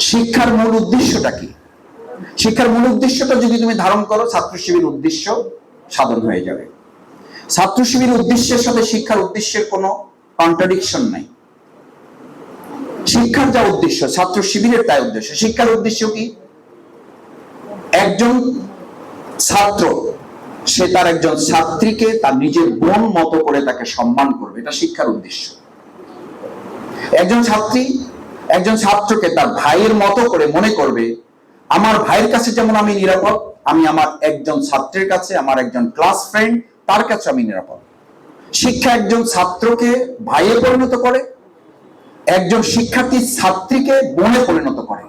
শিক্ষার মূল উদ্দেশ্যটা কি? শিক্ষার মূল উদ্দেশ্যটা যদি তুমি ধারণ করো, ছাত্র শিবির উদ্দেশ্য সাধন হয়ে যাবে। ছাত্র শিবির উদ্দেশ্যের সাথে শিক্ষার উদ্দেশ্যের কোনো কন্ট্রাডিকশন নাই। শিক্ষার যা উদ্দেশ্য, ছাত্র শিবিরের তাই উদ্দেশ্য। শিক্ষার উদ্দেশ্য কি? একজন ছাত্র সে তার একজন ছাত্রীকে তার নিজের বোন মতো করে তাকে সম্মান করবে, এটা শিক্ষার উদ্দেশ্য। একজন ছাত্রী একজন ছাত্রকে তার ভাইয়ের মতো করে মনে করবে, আমার ভাইয়ের কাছে যেমন আমি নিরাপদ, আমি আমার একজন ছাত্রের কাছে, আমার একজন ক্লাস ফ্রেন্ড, তার কাছে আমি নিরাপদ। শিক্ষা একজন ছাত্রকে ভাইয়ে পরিণত করে, একজন শিক্ষার্থী ছাত্রীকে বোনে পরিণত করে।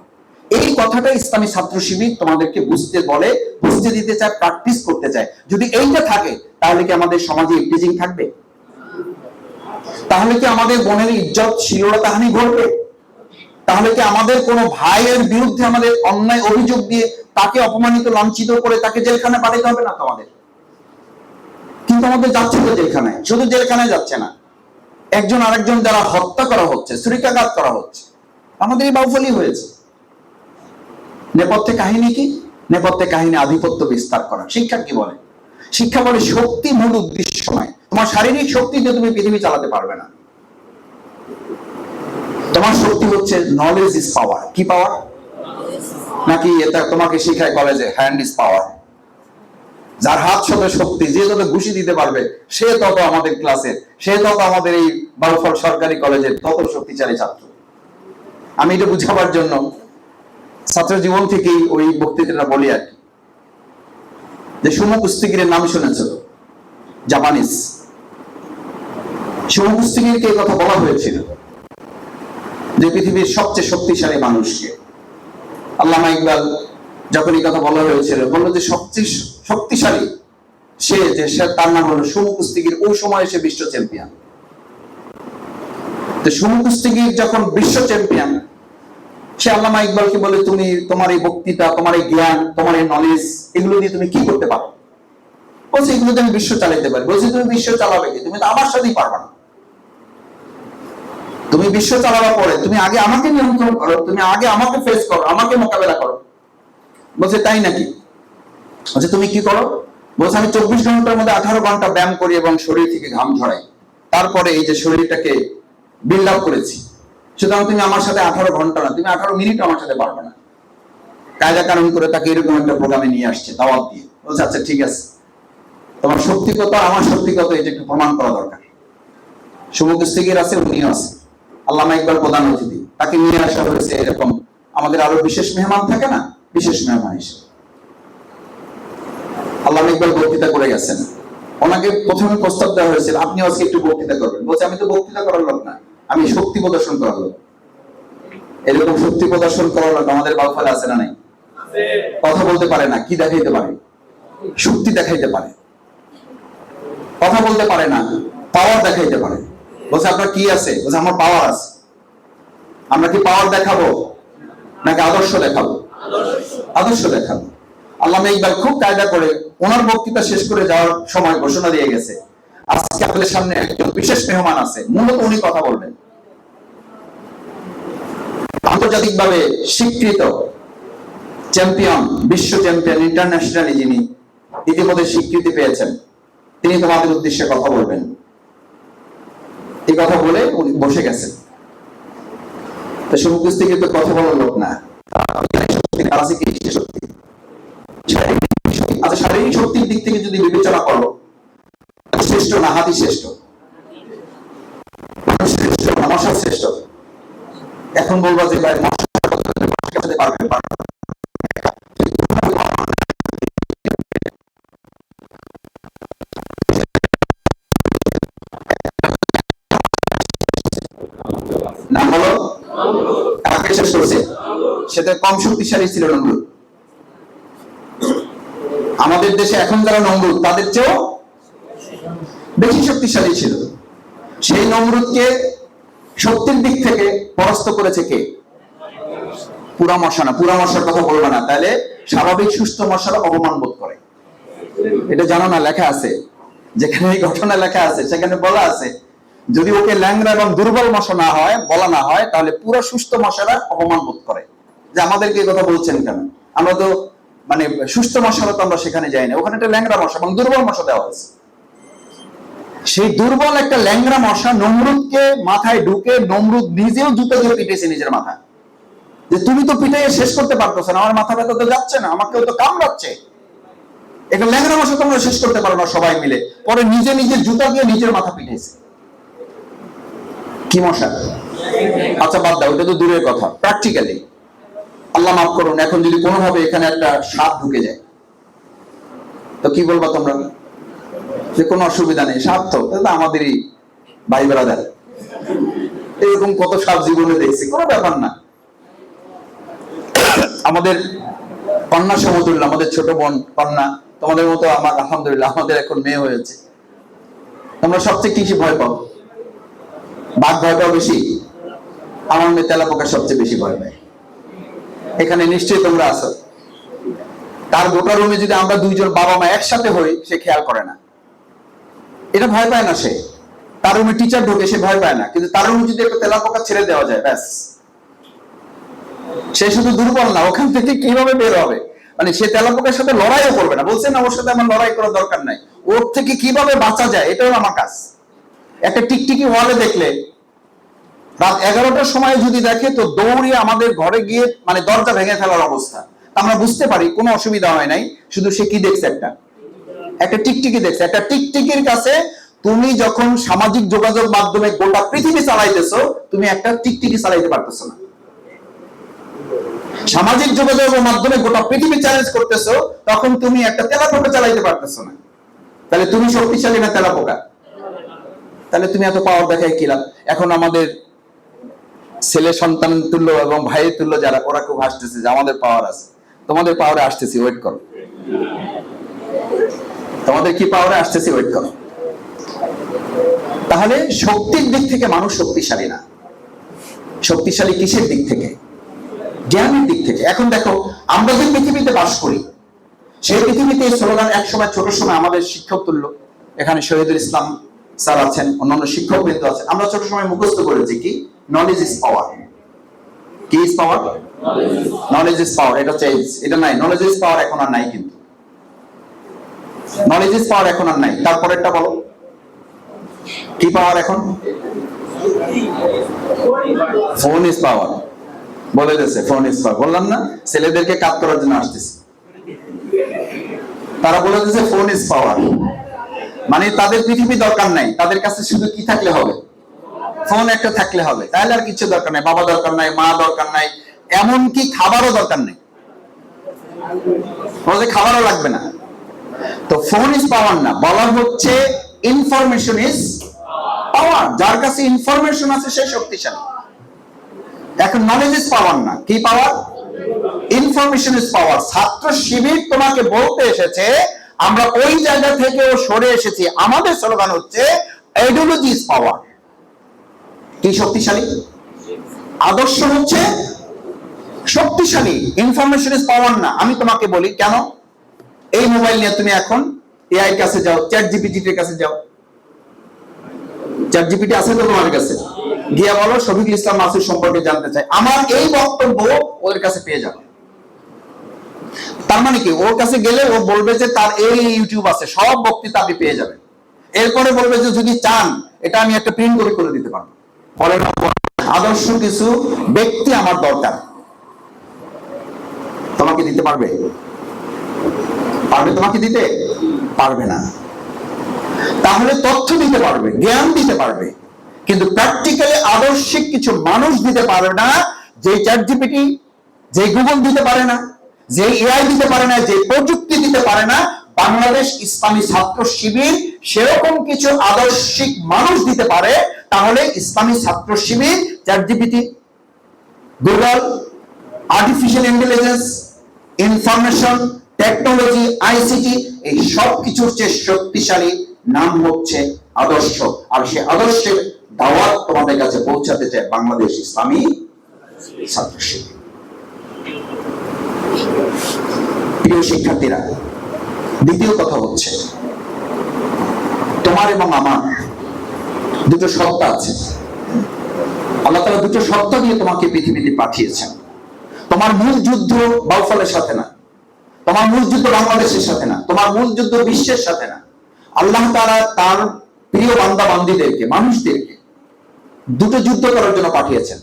এই কথাটা ইসলামী ছাত্র শিবির তোমাদেরকে বুঝতে বলে, বুঝতে দিতে চায়, প্র্যাকটিস করতে চায়। যদি এইটা থাকে তাহলে কি আমাদের সমাজে ইফটিজিং থাকবে? তাহলে কি আমাদের বোনের ইজ্জত শিলতাহানি ঘটবে? তাহলে কি আমাদের কোনো ভাইয়ের বিরুদ্ধে আমাদের অন্যায় অভিযোগ দিয়ে তাকে অপমানিত, লাঞ্ছিত করে তাকে জেলখানে পাঠাতে হবে না? তোমাদের কিন্তু আমাদের যাচ্ছে তো জেলখানায়। শুধু জেলখানায় যাচ্ছে না, একজন আরেকজন যারা হত্যা করা হচ্ছে, ছুরিকাঘাত করা হচ্ছে, আমাদের এই বাউফলি হয়েছে। নেপথ্যে কাহিনী কি? নেপথ্যে কাহিনী আধিপত্য বিস্তার করা। শিক্ষা কি বলে? শিক্ষা বলে শক্তি মূল উদ্দেশ্য নয়। তোমার শারীরিক শক্তি দিয়ে তুমি পৃথিবী চালাতে পারবে না। তোমার শক্তি হচ্ছে নলেজ ইজ পাওয়ার। কি পাওয়ার? নাকি এটা তোমাকে শিখায় কলেজে হ্যান্ড ইজ পাওয়ার। যার হাত শত শক্তি, যে যত ঘুষি দিতে পারবে সে তত আমাদের ক্লাসের, সে তত আমাদের এই বাউফল সরকারি কলেজের তত শক্তিশালী ছাত্র। আমি এটা বুঝাবার জন্য ছাত্র জীবন থেকেই ওই বক্তৃতাটা বলি আর কি, যে সুমো কুস্তিগিরের নাম শুনেছিল, জাপানিজ সুমো কুস্তিগিরকে এই কথা বলা হয়েছিল যে পৃথিবীর সবচেয়ে শক্তিশালী মানুষকে। আল্লামা ইকবাল যখন এই কথা বলা হয়েছিল, বললো যে সবচেয়ে শক্তিশালী সে, যে তার নাম হলো সুমো কুস্তিগির। ওই সময় সে বিশ্ব চ্যাম্পিয়ন। তো সুমো কুস্তিগির যখন বিশ্ব চ্যাম্পিয়ন, সে আল্লামা ইকবালকে বলে, তুমি তোমার এই বক্তৃতা, তোমার এই জ্ঞান, তোমার এই নলেজ, এগুলো দিয়ে তুমি কি করতে পারো? বলছে এগুলো দিয়ে আমি বিশ্ব চালাতে পারি। বলছে তুমি বিশ্ব চালাবে কি? তুমি তো আমার সাথেই পারবা না। তুমি বিশ্ব চালাবার পরে তুমি আগে আমাকে নিয়ন্ত্রণ করো, তুমি আগে আমাকে ফেস করো, আমাকে মোকাবেলা করো। বলছে তাই নাকি? বলছে তুমি কি করো? বলছে আমি 24 ঘন্টার মধ্যে 18 ঘন্টা ব্যায়াম করি এবং শরীর থেকে ঘাম ঝরাই, তারপরে এই যে শরীরটাকে বিল্ড আপ করেছি। সুতরাং তুমি আমার সাথে 18 ঘন্টা না, তুমি 18 মিনিট আমার সাথে পারবে না। কায়দা কানুন করে তাকে এরকম একটা প্রোগ্রামে নিয়ে আসছে, দাওয়াত দিয়ে। বলছে আচ্ছা ঠিক আছে, তোমার শক্তি কত, আমার শক্তি কত, এটা একটু প্রমাণ করা দরকার। সুমো কুস্তিগির আছে, উনিও আছে, আল্লামা ইকবাল প্রধান অতিথি, তাকে নিয়ে আসা হয়েছে। এরকম আমাদের আরো বিশেষ মেহমান থাকে না, বিশেষ মেহমান হিসেবে আল্লামা ইকবাল বক্তৃতা করে গেছেন। ওনাকে প্রথমে প্রস্তাব দেওয়া হয়েছিল, আপনি আজকে একটু বক্তৃতা করবেন। বলছে আমি তো বক্তৃতা করার লোক না, আমি শক্তি প্রদর্শন করার লোক। এরকম শক্তি প্রদর্শন করার লোক আমাদের বাউফলে আছে না নাই? কথা বলতে পারে না, কি দেখাইতে পারে? শক্তি দেখাইতে পারে। কথা বলতে পারে না, পাওয়ার দেখাইতে পারে। বলছে আপনার কি আছে? বলছে আমার পাওয়ার আছে। আমরা কি পাওয়ার দেখাবো নাকি আদর্শ দেখাবো? আদর্শ দেখাবো। আল্লামা ইকবাল খুব কায়দা করে ওনার বক্তৃতা শেষ করে যাওয়ার সময় ঘোষণা দিয়ে গেছে, আজকে আপনাদের সামনে একজন বিশেষ মেহমান আছে, মূলত উনি কথা বলবেন। আন্তর্জাতিকভাবে স্বীকৃত চ্যাম্পিয়ন, বিশ্ব চ্যাম্পিয়ন, ইন্টারন্যাশনালি যিনি ইতিমধ্যে স্বীকৃতি পেয়েছেন, তিনি তোমাদের উদ্দেশ্যে কথা বলবেন। এই কথা বলে উনি বসে গেছেন। তো সুমো কুস্তিগির তো কথা বলার লোক না, আছে কি শক্তি? আচ্ছা, শারীরিক শক্তির দিক থেকে যদি বিবেচনা করো, শ্রেষ্ঠ না হাতি শ্রেষ্ঠ? শ্রেষ্ঠ, মশা শ্রেষ্ঠ। এখন বলবা যে ভাই মশা পারবে, না বলো কাকে শেষ করছে? সেটা কম শক্তিশালী ছিল নমরুদ। আমাদের দেশে এখন যারা নমরুদ তাদের চেয়েও বেশি শক্তিশালী ছিল। সেই নমরুদকে শক্তির দিক থেকে পরাস্ত করেছে কে? পুরা মশা না। পুরা মশার কথা বলবে না, তাহলে স্বাভাবিক সুস্থ মশারা অপমান বোধ করে। এটা জানো না? লেখা আছে, যেখানে এই ঘটনা লেখা আছে সেখানে বলা আছে, যদি ওকে ল্যাংড়া এবং দুর্বল মশা না হয়, বলা না হয়, তাহলে পুরো সুস্থ মশারা অপমান বোধ করে। যে আমাদেরকে এই কথা বলছেন কেন, আমরা তো মানে সুস্থ মশারা তো আমরা সেখানে যাই না, ওখানে একটা ল্যাংড়া মশা এবং দুর্বল মশা দেওয়া হয়েছে। সেই দুর্বল একটা ল্যাংড়া মশা নমরুদকে মাথায় ঢুকে নমরুদ নিজেও জুতো দিয়ে পিটেছে নিজের মাথা, যে তুমি তো পিটাইয়ে শেষ করতে পারতেছ না, আমার মাথা ব্যথা তো যাচ্ছে না, আমাকেও তো কামড়াচ্ছে, একটা ল্যাংড়া মশা তোমরা শেষ করতে পারো না সবাই মিলে। পরে নিজে নিজের জুতা দিয়ে নিজের মাথা পিটাইছে। কি মশা? আচ্ছা বাদ দাও, ওটা তো দূরের কথা। প্র্যাকটিক্যালি আল্লাহ মাফ করুন, এখন যদি কোনোভাবে এখানে একটা সাপ ঢুকে যায় তো কি বলবা তোমরা? যে কোনো অসুবিধা নেই, সাপ তো আমাদেরই ভাই বেড়াদার, এরকম কত সাপ জীবনে দেখছি, কোনো ব্যাপার না। আমাদের কন্যা সমতুল্য, আমাদের ছোট বোন কন্যা, তোমাদের মতো আমার আলহামদুলিল্লাহ আমাদের এখন মেয়ে হয়েছে। তোমরা সবচেয়ে কি ভয় পাও? বাঘ ভয় পাও বেশি? আমার মেয়ে তেলাপোকা সবচেয়ে বেশি ভয় পায়। এখানে নিশ্চয়ই তোমরা আছো। তার গোটা রুমে যদি আমরা দুইজন বাবা মা একসাথে হই, সে খেয়াল করে না, এটা ভয় পায় না সে। তার রুমে টিচার ঢোকে, সে ভয় পায় না, কিন্তু তার রুমে যদি একটা তেলাপোকা ছেড়ে দেওয়া যায়, ব্যাস, সে শুধু দুর্বল না, ওখান থেকে কিভাবে বের হবে, মানে সে তেলাপোকার সাথে লড়াইও করবে না, বলছে না ওর সাথে আমার লড়াই করার দরকার নাই, ওর থেকে কিভাবে বাঁচা যায় এটাও আমার কাজ। একটা টিকটিকি ওয়ালে দেখলে রাত 11টার সময় যদি দেখে তো দৌড়িয়ে আমাদের ঘরে গিয়ে মানে দরজা ভেঙে ফেলার অবস্থা। আমরা বুঝতে পারি কোনো অসুবিধা হয় নাই, শুধু সে কি দেখছে, একটা টিকটিকি দেখছে। একটা টিকটিকির কাছে তুমি যখন সামাজিক যোগাযোগ মাধ্যমে গোটা পৃথিবী চালাইতেছো, তুমি একটা টিকটিকি চালাইতে পারতেছো না। সামাজিক যোগাযোগের মাধ্যমে গোটা পৃথিবী চ্যালেঞ্জ করতেছো, তখন তুমি একটা তেলাপোকা চালাইতে পারতেছো না। তাহলে তুমি শক্তিশালী না তেলাপোকা? তাহলে তুমি এত পাওয়ার দেখাই কি লাভ? এখন আমাদের ছেলে সন্তান তুল্য এবং ভাইয়ের তুল্য যারা, ওরা খুব হাসতেছে যে আমাদের পাওয়ার আছে। তোমাদের পাওয়ারে আসতেছি, ওয়েট করো। তোমাদের কি পাওয়ারে আসতেছি, ওয়েট করো। তাহলে শক্তির দিক থেকে মানুষ শক্তিশালী না। শক্তিশালী কিসের দিক থেকে? জ্ঞানের দিক থেকে। এখন দেখো, আমরা যে পৃথিবীতে বাস করি, সেই পৃথিবীতে এই স্লোগান একসময় ছোট সময় আমাদের শিক্ষক তুল্য, এখানে শহীদুল ইসলাম স্যার আছেন, অন্যান্য শিক্ষক বৃন্দ আছেন, আমরা ছোট সময় মুখস্থ করেছি কি, নলেজ ইজ পাওয়ার। কি is power? Knowledge is power. এটা হচ্ছে এটা নাই, নলেজ ইজ পাওয়ার এখন আর নাই, কিন্তু নলেজ ইজ পাওয়ার এখন আর নাই। তারপরেরটা বলো, কি পাওয়ার এখন? Phone is power. বলে দিয়েছে ফোন ইজ পাওয়ার। বললাম না, ছেলেদেরকে কাজ করার জন্য আসতেছে, তারা বলে দিয়েছে ফোন ইজ পাওয়ার। মানে তাদের পৃথিবী দরকার নাই, তাদের কাছে শুধু কি থাকলে হবে? ফোন একটা থাকলে হবে, তাহলে আর কিছু দরকার নাই, বাবা দরকার নাই, মা দরকার নাই, এমনকি খাবারও দরকার নেই, খাবারও লাগবে না। তো ফোন ইজ পাওয়ার না, বলা হচ্ছে ইনফরমেশন ইজ পাওয়ার। যার কাছে ইনফরমেশন আছে সে শক্তিশালী। এখন নলেজ ইজ পাওয়ার না, কি পাওয়ার? Information is power. ছাত্র শিবির তোমাকে বলতে এসেছে আমরা ওই জায়গা থেকেও সরে এসেছি, আমাদের স্লোগান হচ্ছে আইডিওলজি ইজ পাওয়ার। কি শক্তিশালী? আদর্শ হচ্ছে শক্তিশালী, ইনফরমেশন ইজ পাওয়ার না। আমি তোমাকে বলি কেন, এই মোবাইল নিয়ে তুমি এখন এআই কাছে যাও, চ্যাট জিপিটির কাছে যাও, চ্যাট জিপিটি আছে তো তোমার কাছে, গিয়ে বলো শফিকুল ইসলাম মাসুদ সম্পর্কে জানতে চাই, আমার এই বক্তব্য ওর কাছে পেয়ে যাবে। তার মানে কি, ওর কাছে গেলে ও বলবে যে তার এই ইউটিউব আছে, সব বক্তৃতা আপনি পেয়ে যাবেন। এরপরে বলবে যে যদি চান এটা আমি একটা প্রিন্ট করে দিতে পারবো। বলে আদর্শ কিছু ব্যক্তি আমার দরকার, তোমাকে দিতে পারবে? তোমাকে দিতে পারবে না। তাহলে তথ্য দিতে পারবে, জ্ঞান দিতে পারবে, কিন্তু প্র্যাকটিক্যালি আদর্শিক কিছু মানুষ দিতে পারবে না। যে চ্যাট জিপিটি, যে গুগল দিতে পারে না, যে এআই দিতে পারে না, যে প্রযুক্তি দিতে পারে না, বাংলাদেশ ইসলামী ছাত্র শিবির সেরকম কিছু আদর্শিক মানুষ দিতে পারে। তাহলে Islami Chhatra Shibir chat GPT, Google, artificial intelligence, information technology, ICT, এই সব কিছুর চেয়ে শক্তিশালী নাম হচ্ছে আদর্শ। আর সে আদর্শের দাওয়াত তোমাদের কাছে পৌঁছাতে চায় বাংলাদেশ ইসলামী ছাত্র শিবির। প্রিয় শিক্ষার্থীরা, দ্বিতীয় কথা হচ্ছে তোমার এবং আমার দুটো সত্তা আছে। আল্লাহ তাআলা দুটো সত্তা দিয়ে তোমাকে পৃথিবীতে পাঠিয়েছেন। তোমার তোমার মূল যুদ্ধ বাউফলের সাথে না, তোমার মূল যুদ্ধ বাংলাদেশের সাথে না, তোমার মূল যুদ্ধ বিশ্বের সাথে না। আল্লাহ তাআলা তার প্রিয় বান্দা বান্দীদেরকে, মানুষদেরকে দুটো যুদ্ধ করার জন্য পাঠিয়েছেন।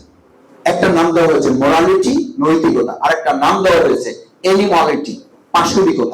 একটা নাম দেওয়া হয়েছে মোরালিটি, নৈতিকতা, আর একটা নাম দেওয়া হয়েছে এনিমলিটি, পাশবিকতা।